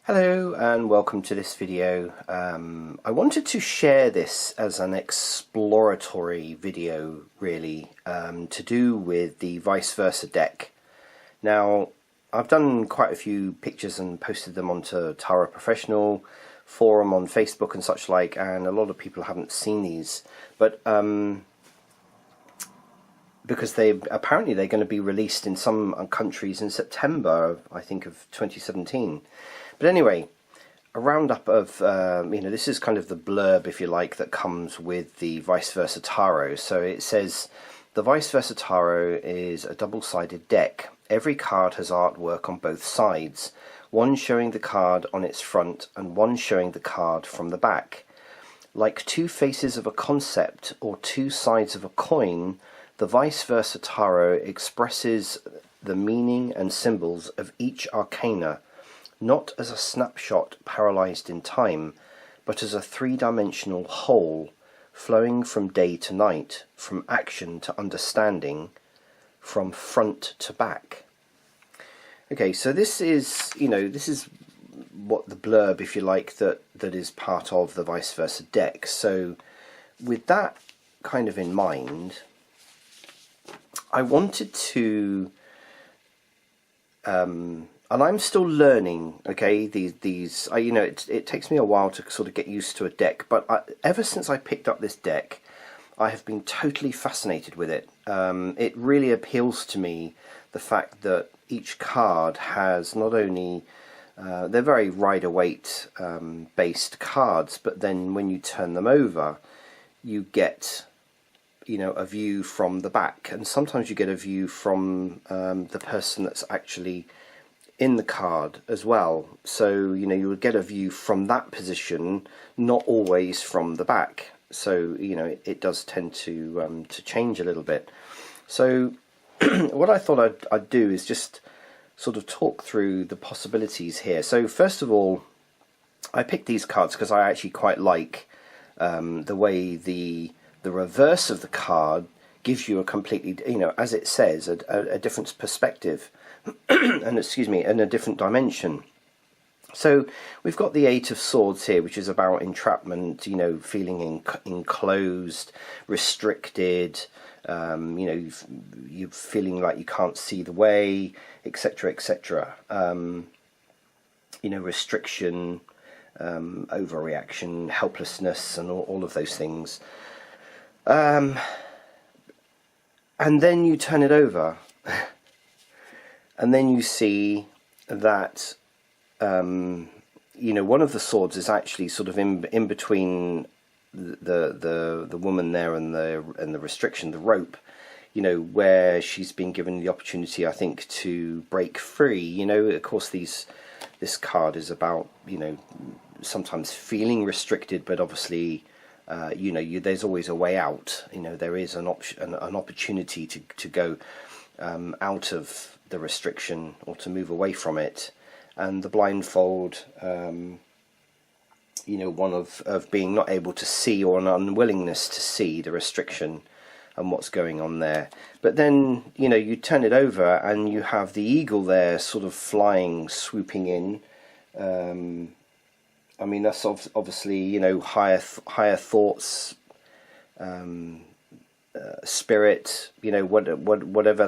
Hello and welcome to this video. I wanted to share this as an exploratory video really to do with the vice versa deck. Now I've done quite a few pictures and posted them onto Tarot Professional forum on Facebook and such like, and a lot of people haven't seen these, but because apparently they're going to be released in some countries in September, I think, of 2017. But anyway, a roundup of, this is kind of the blurb, if you like, that comes with the Vice Versa Tarot. So it says, the Vice Versa Tarot is a double-sided deck. Every card has artwork on both sides, one showing the card on its front and one showing the card from the back. Like two faces of a concept or two sides of a coin, the Vice Versa Tarot expresses the meaning and symbols of each arcana, not as a snapshot paralysed in time, but as a three-dimensional whole, flowing from day to night, from action to understanding, from front to back. Okay, so this is, this is what the blurb, if you like, that is part of the Vice Versa deck. So with that kind of in mind, I wanted to and I'm still learning, okay, these it takes me a while to sort of get used to a deck, but ever since I picked up this deck, I have been totally fascinated with it. It really appeals to me, the fact that each card has not only, they're very Rider-Waite based cards, but then when you turn them over, you get, a view from the back, and sometimes you get a view from the person that's actually in the card as well. So you would get a view from that position, not always from the back. So it does tend to change a little bit. So what I thought I'd do is just sort of talk through the possibilities here. So first of all, I picked these cards because I actually quite like the way the reverse of the card gives you a completely, as it says, a different perspective and and a different dimension. So we've got the Eight of Swords here, which is about entrapment, feeling enclosed, restricted, you're feeling like you can't see the way, etc., etc. Restriction, overreaction, helplessness, and all of those things. And then you turn it over, and then you see that one of the swords is actually sort of in between the woman there and the restriction, the rope, where she's been given the opportunity, I think, to break free. Of course, this card is about sometimes feeling restricted, but obviously there's always a way out. There is an opportunity to go out of the restriction or to move away from it. And the blindfold, one of being not able to see, or an unwillingness to see the restriction and what's going on there. But then you turn it over and you have the eagle there, sort of flying, swooping in. That's obviously higher thoughts, spirit, whatever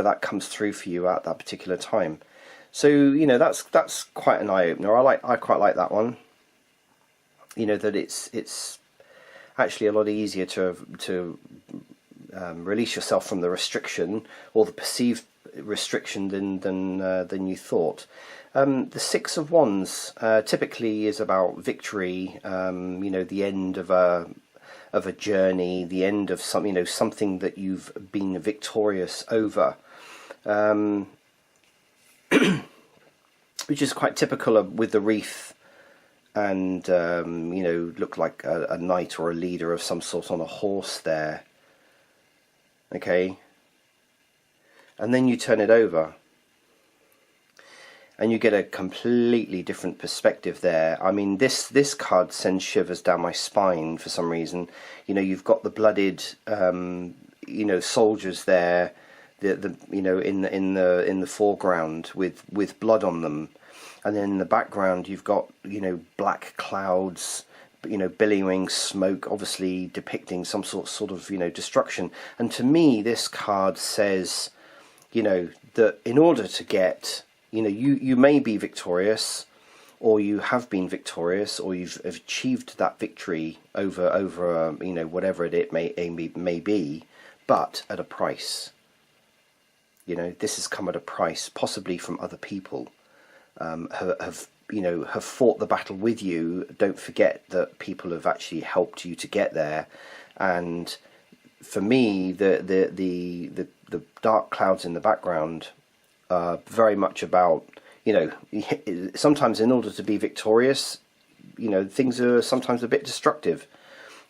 that comes through for you at that particular time. So that's quite an eye opener. I quite like that one. That it's actually a lot easier to release yourself from the restriction, or the perceived restriction, than you thought. The Six of Wands typically is about victory. The end of a journey, the end of something that you've been victorious over, which is quite typical with the wreath, and look like a knight or a leader of some sort on a horse there. Okay, and then you turn it over, and you get a completely different perspective there. This card sends shivers down my spine for some reason. You've got the blooded, soldiers there the you know, in the foreground with blood on them, and then in the background you've got, you know, black clouds, you know, billowing smoke, obviously depicting some sort of, you know, destruction. And to me, this card says, you know, that in order to get, you know, you may be victorious, or you have been victorious, or you've achieved that victory over you know, whatever it may be, but at a price. You know, this has come at a price, possibly from other people, have you know, have fought the battle with you. Don't forget that people have actually helped you to get there. And for me, the dark clouds in the background are very much about, you know, sometimes in order to be victorious, you know, things are sometimes a bit destructive,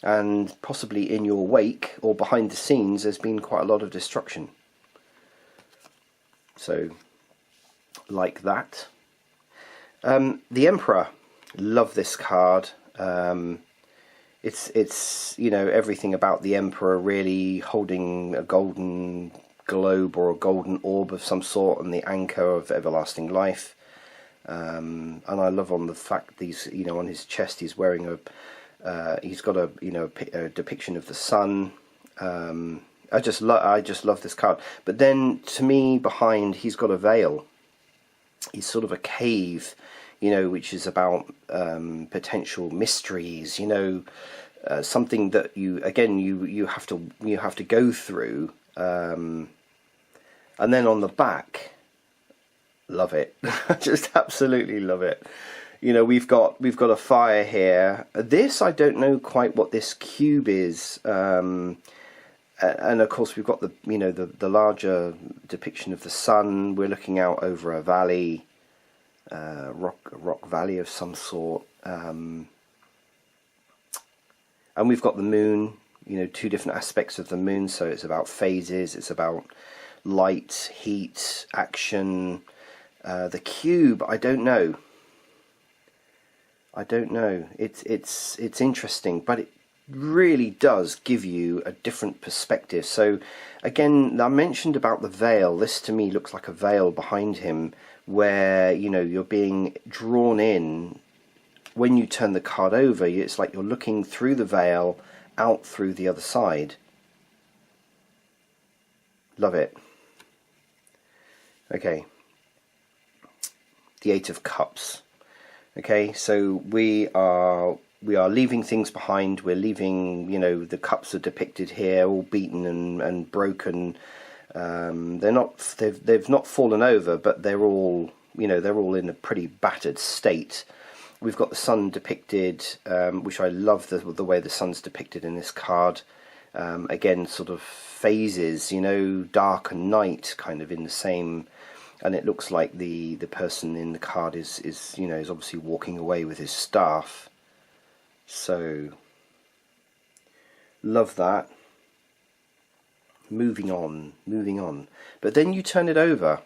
and possibly in your wake or behind the scenes there's been quite a lot of destruction. So, like that. The Emperor, love this card. It's you know, everything about the Emperor, really holding a golden globe or a golden orb of some sort, and the anchor of everlasting life. And I love on the fact these, you know, on his chest he's wearing he's got a, you know, a depiction of the sun. I just love this card. But then to me, behind, he's got a veil. He's sort of a cave, you know, which is about potential mysteries, you know, something that you have to go through. And then on the back, love it. Just absolutely love it. You know, we've got a fire here. This, I don't know quite what this cube is. And of course we've got the, you know, the larger depiction of the sun. We're looking out over a valley, rock valley of some sort. And we've got the moon, you know, two different aspects of the moon. So it's about phases. It's about light, heat, action. The cube, I don't know. It's interesting, but it really does give you a different perspective. So again, I mentioned about the veil. This to me looks like a veil behind him, where, you know, you're being drawn in. When you turn the card over, it's like you're looking through the veil out through the other side. Love it. Okay, the Eight of Cups. Okay, so we are leaving things behind. We're leaving, you know, the cups are depicted here, all beaten and broken. They've not fallen over, but they're all, you know, they're all in a pretty battered state. We've got the sun depicted, which I love the way the sun's depicted in this card. Again, sort of phases, you know, dark and night, kind of in the same. And it looks like the person in the card is you know, is obviously walking away with his staff. So, love that. Moving on. But then you turn it over,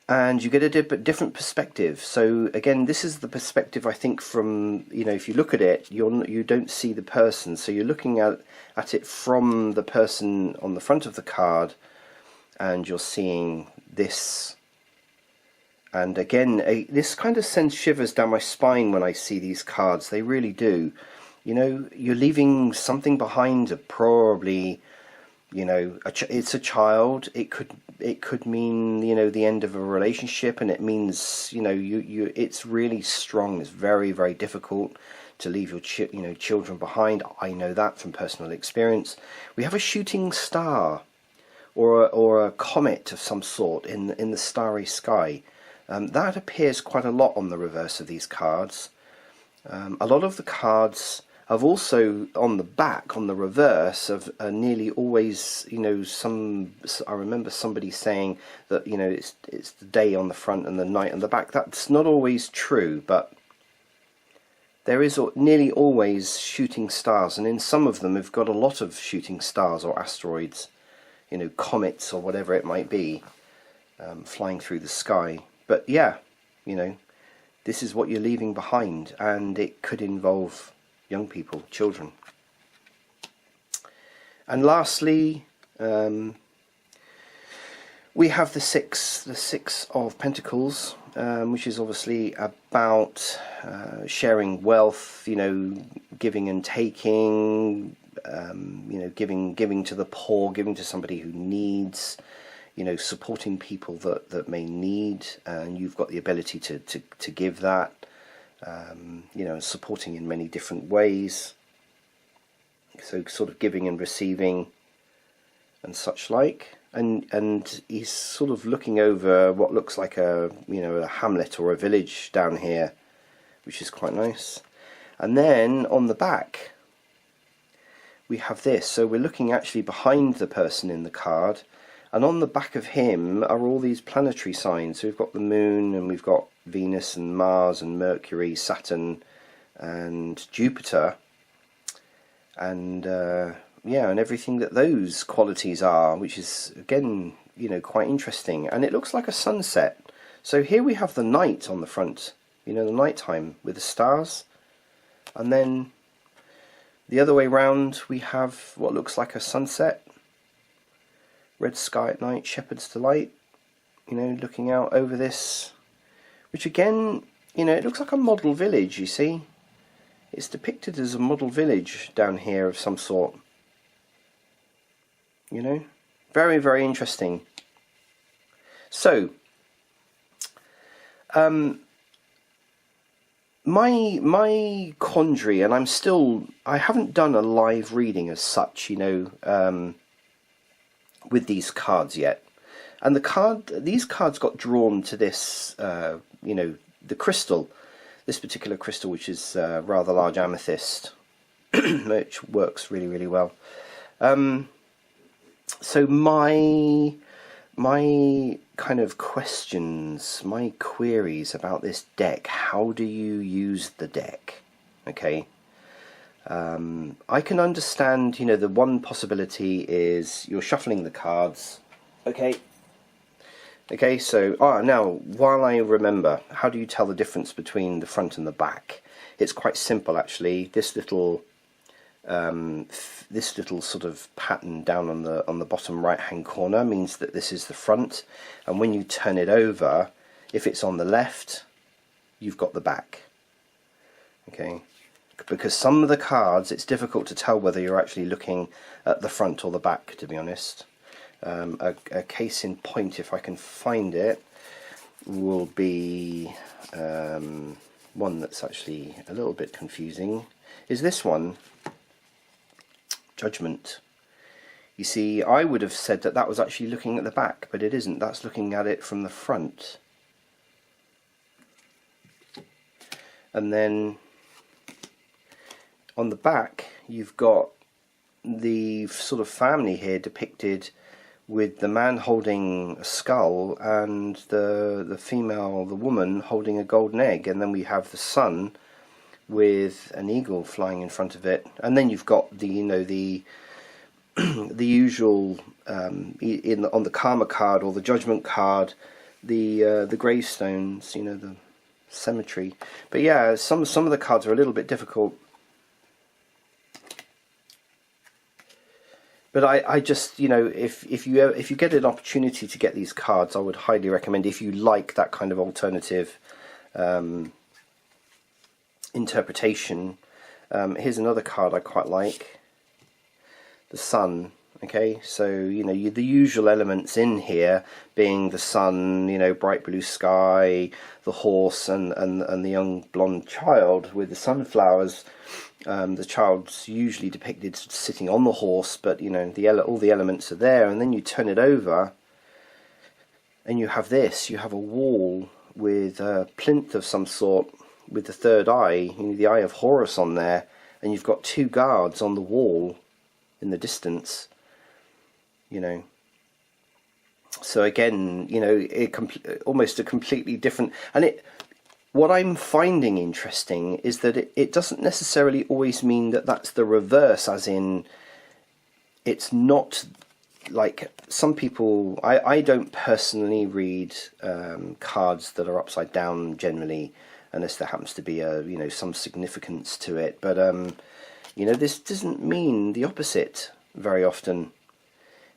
and you get a different perspective. So again, this is the perspective, I think, from, you know, if you look at it, you don't see the person. So you're looking at it from the person on the front of the card, and you're seeing this. And again, this kind of sends shivers down my spine when I see these cards. They really do. You know, you're leaving something behind, probably, you know, it's a child. It could mean, you know, the end of a relationship, and it means, you know, it's really strong. It's very, very difficult to leave your children behind. I know that from personal experience. We have a shooting star, or a comet of some sort in the starry sky. That appears quite a lot on the reverse of these cards. A lot of the cards have also, on the back, on the reverse, of nearly always, you know, I remember somebody saying that, you know, it's the day on the front and the night on the back. That's not always true, but there is nearly always shooting stars, and in some of them we've got a lot of shooting stars or asteroids, you know, comets or whatever it might be, flying through the sky. But yeah, you know, this is what you're leaving behind, and it could involve young people, children. And lastly, We have the six of Pentacles, which is obviously about sharing wealth, giving and taking, giving to the poor, giving to somebody who needs, supporting people that may need, and you've got the ability to give that, supporting in many different ways. So sort of giving and receiving and such like. And he's sort of looking over what looks like a hamlet or a village down here, which is quite nice. And then on the back we have this. So we're looking actually behind the person in the card, and on the back of him are all these planetary signs. So we've got the moon, and we've got Venus and Mars and Mercury, Saturn and Jupiter, and and everything that those qualities are, which is again quite interesting. And it looks like a sunset. So here we have the night on the front, the nighttime with the stars, and then the other way round we have what looks like a sunset, red sky at night, shepherd's delight, looking out over this, which again it looks like a model village. You see, it's depicted as a model village down here of some sort. Very, very interesting. So, my quandary, and I haven't done a live reading as such, with these cards yet. And these cards got drawn to this, the crystal, this particular crystal, which is rather large amethyst, which works really, really well. So my kind of questions, my queries about this deck, how do you use the deck? Okay. I can understand, the one possibility is you're shuffling the cards. Okay. Okay, so, now, while I remember, how do you tell the difference between the front and the back? It's quite simple, actually. This little sort of pattern down on the bottom right hand corner means that this is the front, and when you turn it over, if it's on the left, you've got the back. Okay, because some of the cards it's difficult to tell whether you're actually looking at the front or the back, to be honest. A case in point, if I can find it, will be one that's actually a little bit confusing, is this one. Judgment. You see, I would have said that was actually looking at the back, but it isn't. That's looking at it from the front. And then on the back you've got the sort of family here depicted with the man holding a skull and the female, the woman, holding a golden egg, and then we have the sun with an eagle flying in front of it, and then you've got the the usual on the karma card or the judgment card, the gravestones, the cemetery. But yeah, some of the cards are a little bit difficult. But I just, if you get an opportunity to get these cards, I would highly recommend, if you like that kind of alternative interpretation. Here's another card I quite like, the sun. Okay, so the usual elements in here being the sun, bright blue sky, the horse, and the young blonde child with the sunflowers. The child's usually depicted sitting on the horse, but all the elements are there. And then you turn it over, and you have this. You have a wall with a plinth of some sort, with the third eye, the eye of Horus on there, and you've got two guards on the wall in the distance. So again, almost a completely different. And what I'm finding interesting is that it doesn't necessarily always mean that that's the reverse, as in it's not like some people. I don't personally read cards that are upside down generally, unless there happens to be some significance to it. But this doesn't mean the opposite very often.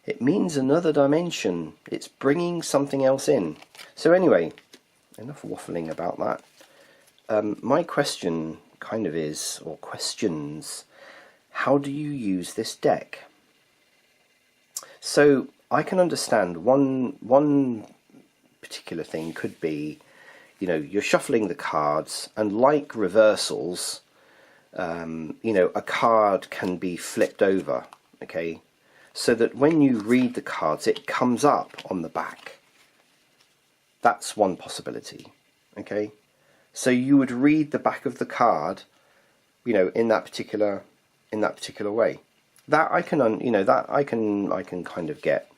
It means another dimension. It's bringing something else in. So anyway, enough waffling about that. My question kind of is, or questions, how do you use this deck? So I can understand one particular thing could be, you're shuffling the cards, and like reversals, a card can be flipped over, okay? So that when you read the cards, it comes up on the back. That's one possibility, okay? So you would read the back of the card, in that particular way. That I can, I can kind of get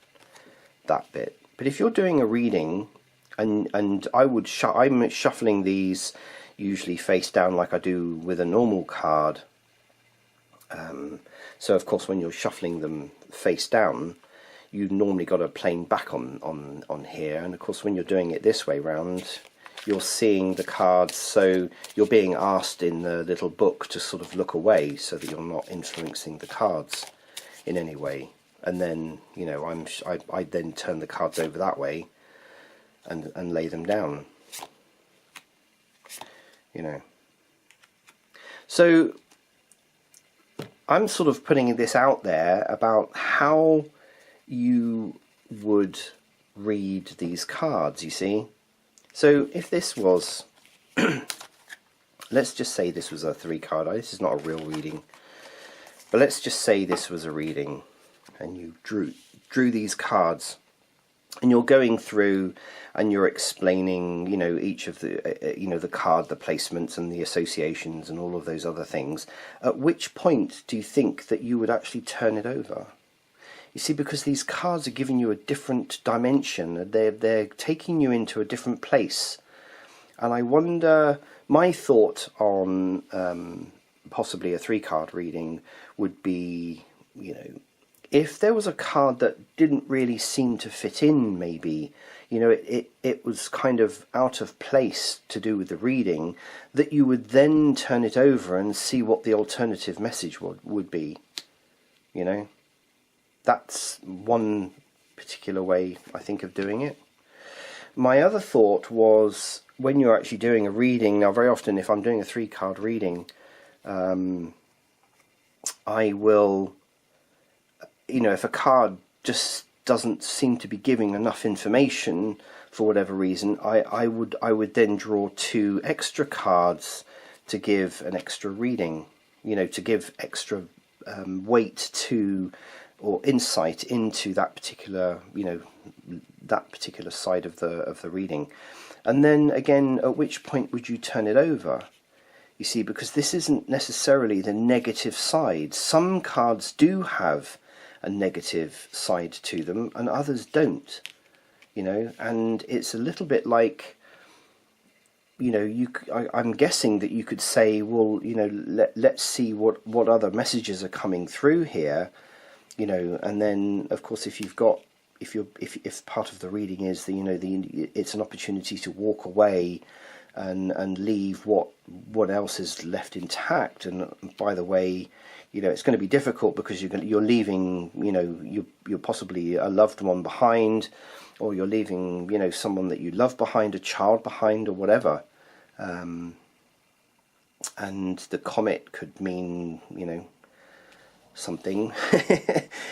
that bit. But if you're doing a reading, and I'm shuffling these usually face down like I do with a normal card. So of course, when you're shuffling them face down, you've normally got a plain back on here, and of course when you're doing it this way round, you're seeing the cards, so you're being asked in the little book to sort of look away so that you're not influencing the cards in any way. And then I then turn the cards over that way and lay them down. So I'm sort of putting this out there about how you would read these cards, you see. So if this was, let's just say this was a 3-card, this is not a real reading, but let's just say this was a reading, and you drew these cards, and you're going through and you're explaining, each of the, the card, the placements and the associations and all of those other things. At which point do you think that you would actually turn it over? You see, because these cards are giving you a different dimension. They're taking you into a different place. And I wonder, my thought on possibly a 3-card reading would be, if there was a card that didn't really seem to fit in, maybe, it was kind of out of place to do with the reading, that you would then turn it over and see what the alternative message would be. That's one particular way I think of doing it. My other thought was, when you're actually doing a reading, now very often if I'm doing a 3-card reading, I will, if a card just doesn't seem to be giving enough information for whatever reason, I would then draw 2 extra cards to give an extra reading, to give extra weight to, or insight into that particular, that particular side of the reading. And then again, at which point would you turn it over? You see, because this isn't necessarily the negative side. Some cards do have a negative side to them and others don't, and it's a little bit like, I'm guessing that you could say, well, let's see what other messages are coming through here, and then of course if part of the reading is it's an opportunity to walk away and leave what else is left intact. And by the way, it's going to be difficult because you're leaving, you're possibly a loved one behind, or you're leaving, someone that you love behind, a child behind, or whatever. And the comet could mean, something.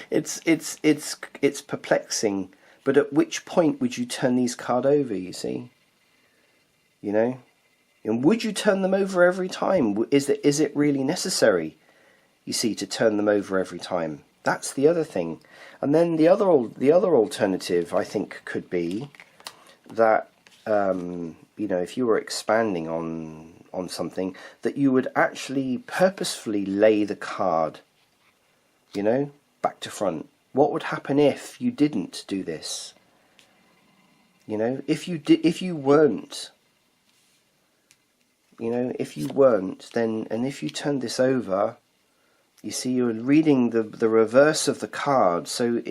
It's perplexing. But at which point would you turn these cards over? You see, and would you turn them over every time? Is it really necessary? You see, to turn them over every time. That's the other thing. And then the other alternative, I think, could be that if you were expanding on something, that you would actually purposefully lay the card, back to front. What would happen if you didn't do this? If you weren't, then, and if you turned this over, you see, you're reading the reverse of the card. So,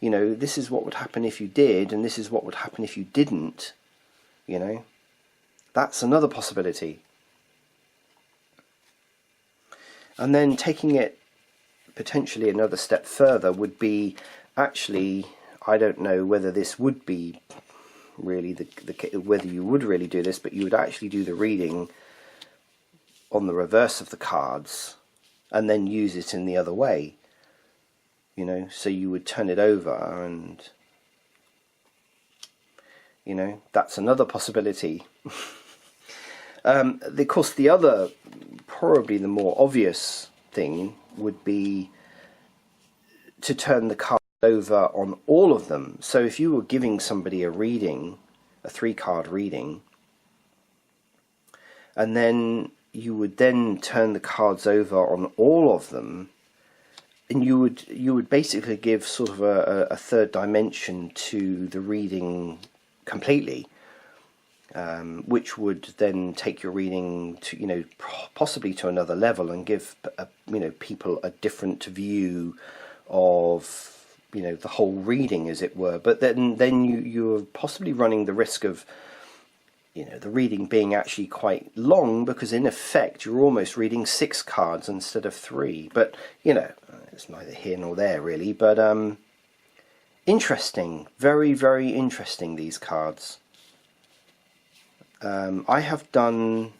this is what would happen if you did, and this is what would happen if you didn't. That's another possibility. And then taking it potentially another step further would be actually, I don't know whether this would be really whether you would really do this, but you would actually do the reading on the reverse of the cards and then use it in the other way, you know. So you would turn it over, and you know, that's another possibility. Of course, the other, probably the more obvious thing would be to turn the card over on all of them. So if you were giving somebody a reading, a 3-card reading, and then you would then turn the cards over on all of them, and you would basically give sort of a third dimension to the reading completely, which would then take your reading to, you know, possibly to another level, and give you know, people a different view of, you know, the whole reading, as it were. But then you're possibly running the risk of, you know, the reading being actually quite long, because in effect you're almost reading 6 cards instead of 3. But you know, it's neither here nor there really. But interesting, very, very interesting, these cards. I have done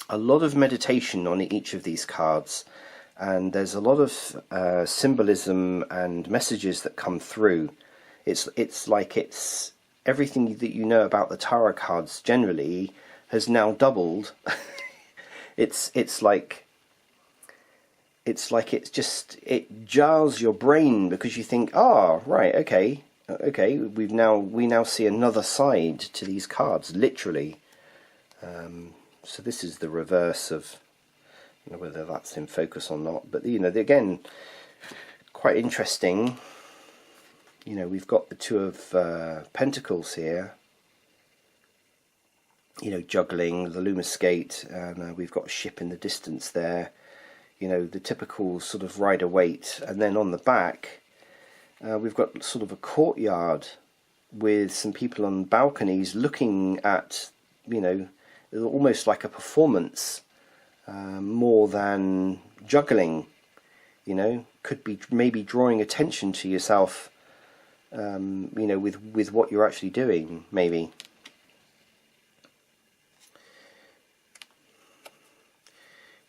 a lot of meditation on each of these cards, and there's a lot of symbolism and messages that come through. It's like it's everything that you know about the tarot cards generally has now doubled. it's like it jars your brain, because you think, oh right, okay, we now see another side to these cards, literally. So this is the reverse of, I don't know whether that's in focus or not, but you know, again, quite interesting. You know, we've got the 2 of Pentacles here, you know, juggling the Loomis Gate, and we've got a ship in the distance there, you know, the typical sort of Rider-Waite. And then on the back, we've got sort of a courtyard with some people on balconies looking at, you know, almost like a performance, more than juggling, you know. Could be maybe drawing attention to yourself, you know, with what you're actually doing, maybe.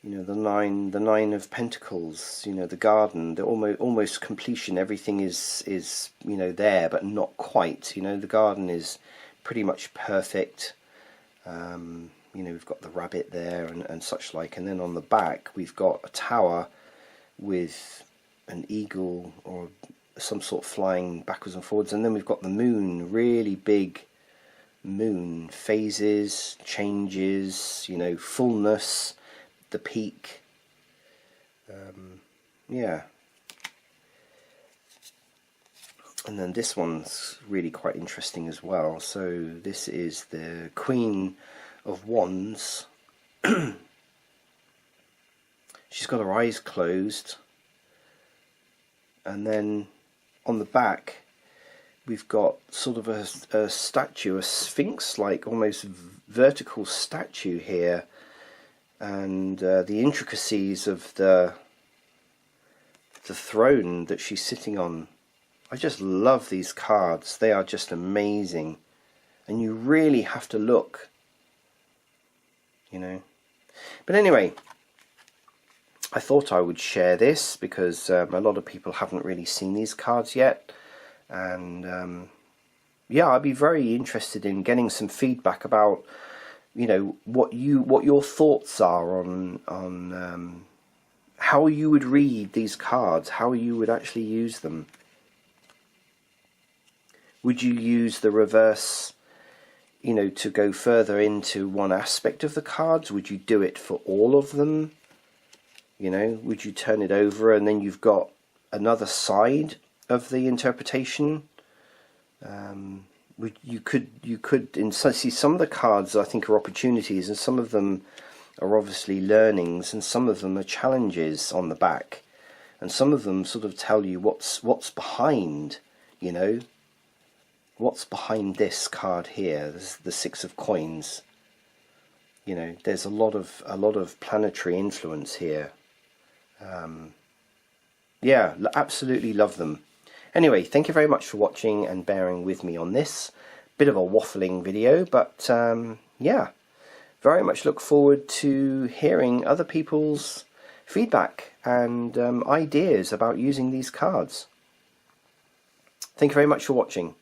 You know, the nine of Pentacles, you know, the garden, the almost completion. Everything is you know, there, but not quite. You know, the garden is pretty much perfect. You know, we've got the rabbit there and such like, and then on the back we've got a tower with an eagle or some sort flying backwards and forwards, and then we've got the moon, really big moon, phases, changes, you know, fullness, the peak. Yeah. And then this one's really quite interesting as well. So this is the Queen of Wands. She's got her eyes closed, and then on the back we've got sort of a statue, a sphinx-like, almost vertical statue here, and the intricacies of the throne that she's sitting on. I just love these cards. They are just amazing, and you really have to look, you know. But anyway, I thought I would share this because a lot of people haven't really seen these cards yet, and yeah, I'd be very interested in getting some feedback about, you know, what your thoughts are on how you would read these cards, how you would actually use them. Would you use the reverse, you know, to go further into one aspect of the cards? Would you do it for all of them? You know, would you turn it over and then you've got another side of the interpretation? You could see some of the cards, I think, are opportunities, and some of them are obviously learnings, and some of them are challenges on the back, and some of them sort of tell you what's behind, you know. What's behind this card here? This is the 6 of Coins. You know, there's a lot of planetary influence here. Yeah, absolutely love them. Anyway, thank you very much for watching and bearing with me on this. Bit of a waffling video, but yeah, very much look forward to hearing other people's feedback and ideas about using these cards. Thank you very much for watching.